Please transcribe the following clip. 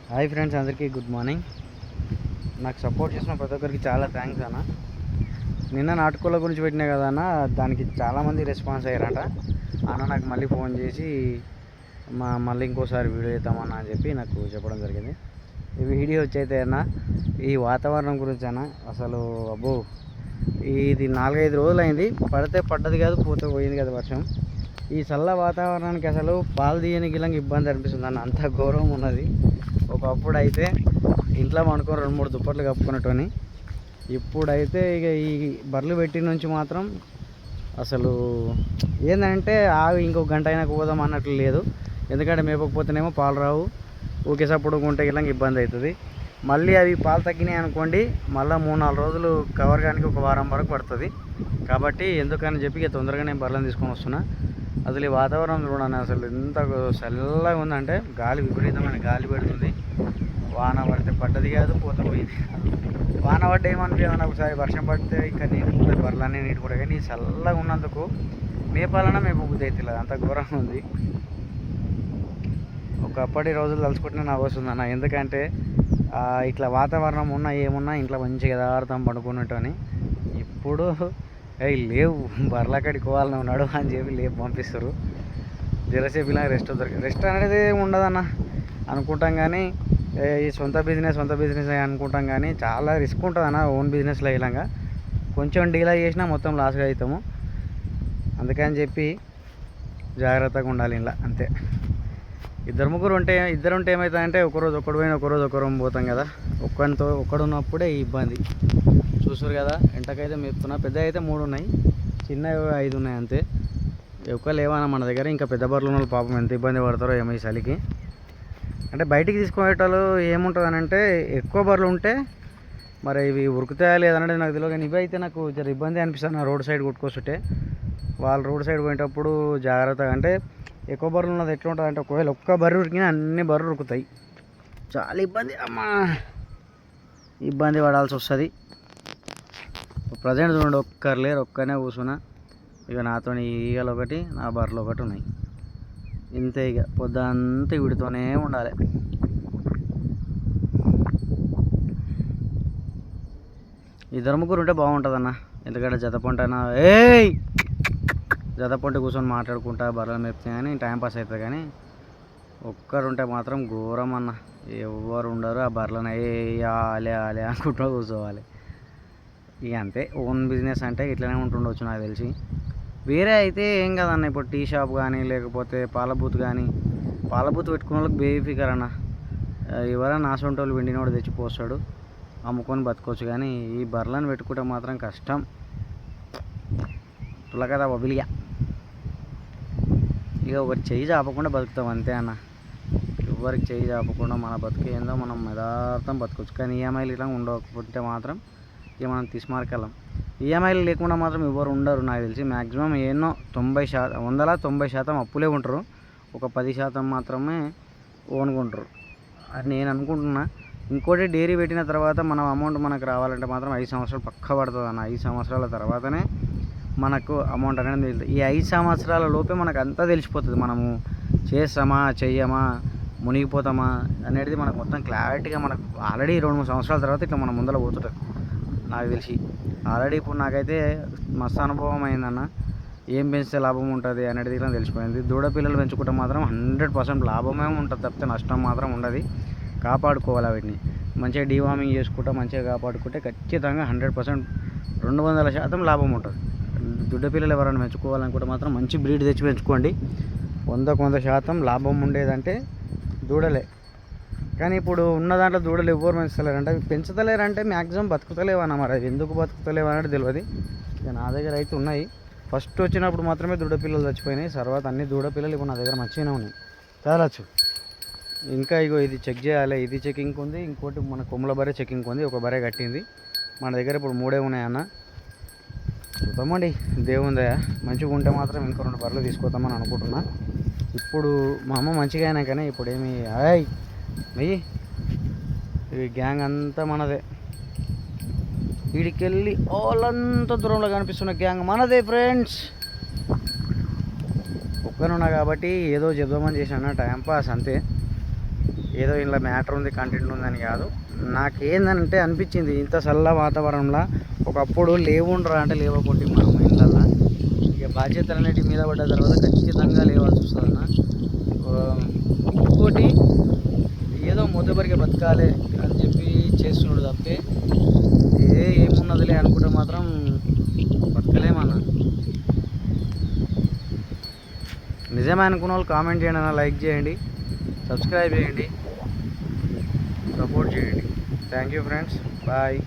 Hi friends, అందరికీ good morning. నాకు support చేసిన ప్రతి ఒక్కరికి చాలా థ్యాంక్స్ అన్న. నిన్న నాటుకోళ్ళ గురించి పెట్టినా కదా అన్న, దానికి చాలామంది రెస్పాన్స్ అయ్యారట. అన్న నాకు మళ్ళీ ఫోన్ చేసి మళ్ళీ ఇంకోసారి వీడియో చేద్దామన్నా అని చెప్పి నాకు చెప్పడం జరిగింది. ఈ వీడియో వచ్చైతే అన్న, ఈ వాతావరణం గురించి అన్న. అసలు అబ్బో, ఇది 4-5 రోజులు అయింది. పడితే పడ్డది కాదు, పోతే పోయింది కదా వర్షం. ఈ చల్ల వాతావరణానికి అసలు పాలు తీయడానికి ఇలా ఇబ్బంది అనిపిస్తుంది అన్న, అంత గౌరవం ఉన్నది. ఒకప్పుడు అయితే ఇంట్లో పండుకొని 2-3 దుప్పట్లు కప్పుకునేటోని. ఇప్పుడైతే ఇక ఈ బర్రెలు పెట్టి నుంచి మాత్రం అసలు ఏంటంటే ఇంకొక గంట అయినా పోదాం అన్నట్లు లేదు. ఎందుకంటే మేపకపోతేనేమో పాలు రావు, ఊకేసప్పుడు ఉంటే ఇలా ఇబ్బంది అవుతుంది. మళ్ళీ అవి పాలు తగ్గినాయి అనుకోండి, మళ్ళీ 3-4 రోజులు కవర్ కానీ ఒక వారం వరకు పడుతుంది. కాబట్టి ఎందుకని చెప్పి ఇక తొందరగా నేను బర్రెలను తీసుకొని వస్తున్నా. అసలు ఈ వాతావరణం చూడండి, అసలు ఎంత చల్లగా ఉందంటే గాలి, విపరీతమైన గాలి పెడుతుంది. వాన పడితే పడ్డది కాదు, పోతే పోయింది. వాన పడ్డ ఏమనిపించదు ఒకసారి, వర్షం పడితే ఇంకా నీళ్ళు బర్రెలన్నీ నీటి కూడా. కానీ చల్లగా ఉన్నందుకు మేపాలన్నా మేపబుద్ధి అవుతుంది, అంత ఘోరంగా ఉంది. ఒకప్పటి రోజులు తలుచుకుంటే నాకు వస్తుంది అన్న. ఎందుకంటే ఇట్లా వాతావరణం ఉన్నా ఏమున్నా ఇంట్లో మంచిగా యథార్థం పడుకున్నట్టు. ఇప్పుడు లేవు, బర్రెలక్కడికి పోవాలని ఉన్నాడు అని చెప్పి లేపు పంపిస్తారు. జరసేపు ఇలా రెస్ట్ అనేది ఉండదన్న అనుకుంటాం. కానీ ఈ సొంత బిజినెస్ అనుకుంటాం, కానీ చాలా రిస్క్ ఉంటుంది అన్న. ఓన్ బిజినెస్లో ఇలాగా కొంచెం డీలా చేసినా మొత్తం లాస్గా అవుతాము. అందుకని చెప్పి జాగ్రత్తగా ఉండాలి ఇలా, అంతే. ఇద్దరు ఉంటే ఏమవుతుందంటే, ఒకరోజు ఒకడు పోయినా ఒకరోజు ఒకరు పోతాం కదా. ఒక్కడున్నప్పుడే ఈ ఇబ్బంది. చూసారు కదా, ఎంటకైతే మేపుతున్నా. పెద్ద అయితే 3 ఉన్నాయి, చిన్నవి 5 ఉన్నాయి అంతే. ఎక్కువ లేవన్నా మన దగ్గర. ఇంకా పెద్ద బర్రెలు ఉన్న పాపం ఎంత ఇబ్బంది పడతారో ఏమో ఈ చలికి. అంటే బయటికి తీసుకునేటోళ్ళు ఏముంటుంది అని అంటే, ఎక్కువ బర్రెలు ఉంటే మరి ఇవి ఉరుకుతాయా లేదనేది నాకు తెలియదు. కానీ ఇవి అయితే నాకు జర ఇబ్బంది అనిపిస్తుంది. రోడ్ సైడ్ కొట్టుకొస్తుంటే వాళ్ళు రోడ్ సైడ్ పోయేటప్పుడు జాగ్రత్తగా, అంటే ఎక్కువ బర్రెలు ఉన్నది ఎట్లా ఉంటుంది అంటే, ఒకవేళ ఒక్క బర్రె ఉరికినా అన్ని బర్రెలు ఉరుకుతాయి. చాలా ఇబ్బంది అమ్మా, ఇబ్బంది పడాల్సి వస్తుంది. ప్రజెంట్ చూడండి, ఒక్కరు లేరు, ఒక్కనే కూర్చున్నా. ఇక నాతో ఈగలు ఒకటి, నా బర్రెలు ఒకటి ఉన్నాయి, ఇంతే. ఇక పొద్దంతా వీడితోనే ఉండాలి. ఇద్దరు ముగ్గురు ఉంటే బాగుంటుంది అన్న. ఎందుకంటే జతపొంట కూర్చొని మాట్లాడుకుంటా బర్రెలు మేపుతాయి కానీ టైంపాస్ అవుతుంది. కానీ ఒక్కరు ఉంటే మాత్రం ఘోరం అన్న. ఎవరు ఉండరు, ఆ బర్రెలను ఆలే అనుకుంటూ కూర్చోవాలి. ఇక అంతే. ఓన్ బిజినెస్ అంటే ఇట్లనే ఉంటుండొచ్చు నాకు తెలిసి. వేరే అయితే ఏం కదన్న, ఇప్పుడు టీ షాప్ కానీ లేకపోతే పాల బూత్ పెట్టుకున్న వాళ్ళకి బేఫికర్ అన్న. ఎవరైనా నాసొంటోళ్ళు వెండినోడు తెచ్చిపోస్తాడు, అమ్ముకొని బతకొచ్చు. కానీ ఈ బర్రెలను పెట్టుకుంటే మాత్రం కష్టం. తుల కదా బబిలియా. ఇక ఒకటి చెయ్యి చాపకుండా బతుకుతాం అంతే అన్న. ఎవరికి చెయ్యి చాపకుండా మన బతుకు ఏందో మనం యథార్థం బతకొచ్చు. కానీ ఈఎంఐలు ఇలా ఉండకపోతే మాత్రం ఇక మనం తీసుమార్కెళ్ళాం. ఈఎంఐలు లేకుండా మాత్రం ఎవరు ఉండరు నాకు తెలిసి. మ్యాక్సిమం ఎన్నో 90% అప్పులే ఉంటారు, ఒక 10% మాత్రమే ఓనుకుంటారు అని నేను అనుకుంటున్నా. ఇంకోటి, డైరీ పెట్టిన తర్వాత మనం అమౌంట్ మనకు రావాలంటే మాత్రం 5 సంవత్సరాలు పక్కా పడుతుంది అన్న. 5 సంవత్సరాల తర్వాతనే మనకు అమౌంట్ అనేది తెలుస్తుంది. ఈ 5 సంవత్సరాల లోపే మనకు అంతా తెలిసిపోతుంది. మనము చేస్తామా చెయ్యమా, మునిగిపోతామా అనేది మనకు మొత్తం క్లారిటీగా మనకు ఆల్రెడీ 2-3 సంవత్సరాల తర్వాత ఇట్లా మనం ముందర పోతుంటుంది నాకు తెలిసి. ఆల్రెడీ ఇప్పుడు నాకైతే మస్తు అనుభవం అయిందన్న. ఏం పెంచితే లాభం ఉంటుంది అనేది ఇలా తెలిసిపోయింది. దూడ పిల్లలు పెంచుకుంటే మాత్రం 100% లాభమే ఉంటుంది తప్పితే నష్టం మాత్రం ఉండదు. కాపాడుకోవాలి వీటిని, మంచిగా డీవార్మింగ్ చేసుకుంటా మంచిగా కాపాడుకుంటే ఖచ్చితంగా 100% 200% లాభం ఉంటుంది. దుడ్డ పిల్లలు ఎవరైనా పెంచుకోవాలనుకుంటే మాత్రం మంచి బ్రీడ్ తెచ్చి పెంచుకోండి. 100% లాభం ఉండేదంటే దూడలే. కానీ ఇప్పుడు ఉన్న దాంట్లో దూడలు ఎవరు పెంచుతలేరంటే, అవి పెంచుతలేరంటే మ్యాక్సిమం బతుకుతలేవన్న. మరి అవి ఎందుకు బతుకుతలేవు అనేది తెలియదు. ఇక నా దగ్గర అయితే ఉన్నాయి. ఫస్ట్ వచ్చినప్పుడు మాత్రమే దూడ పిల్లలు చచ్చిపోయినాయి, తర్వాత అన్ని దూడ పిల్లలు ఇప్పుడు నా దగ్గర మంచిగానే ఉన్నాయి. చాలచ్చు. ఇంకా ఇగో ఇది చెక్ చేయాలి, ఇది చెకింగ్ ఉంది. ఇంకోటి మన కొమ్మల బర్రె చెకింగ్ ఉంది, ఒక బర్రె కట్టింది. మన దగ్గర ఇప్పుడు 3 ఉన్నాయన్న. చూద్దామండి, దేవుందయా మంచిగా ఉంటే మాత్రం ఇంకో 2 బర్రెలు తీసుకొద్దామని అనుకుంటున్నా. ఇప్పుడు మా అమ్మ మంచిగా అయినా కానీ ఇప్పుడు ఏమి మెయ్యి ఈ గ్యాంగ్ అంతా మనదే. వీడికెళ్ళి వాళ్ళంతా దూరంలో కనిపిస్తున్న గ్యాంగ్ మనదే ఫ్రెండ్స్. ఒక్కనున్నా కాబట్టి ఏదో చెప్దామని చేశాను, టైంపాస్ అంతే. ఏదో ఇంట్లో మ్యాటర్ ఉంది కంటెంట్ ఉందని కాదు. నాకేందంటే అనిపించింది ఇంత చల్ల వాతావరణంలో ఒకప్పుడు లేవుండ్రా అంటే లేవకుంటే మనం ఇండ్లల్లో ఇక బాధ్యతలు అనేటివి మీద పడ్డ తర్వాత ఖచ్చితంగా లేవాల్సి వస్తుంది అన్న. ఇంకోటి ఏదో మొదబరిగా బతకాలి అని చెప్పి చేస్తున్నాడు తప్పే ఏమున్నదిలే అనుకుంటే మాత్రం బతకలేమన్నా. నిజమే అనుకున్న వాళ్ళు కామెంట్ చేయండి అన్న, లైక్ చేయండి, సబ్స్క్రైబ్ చేయండి, సపోర్ట్ చేయండి. Thank you friends, bye.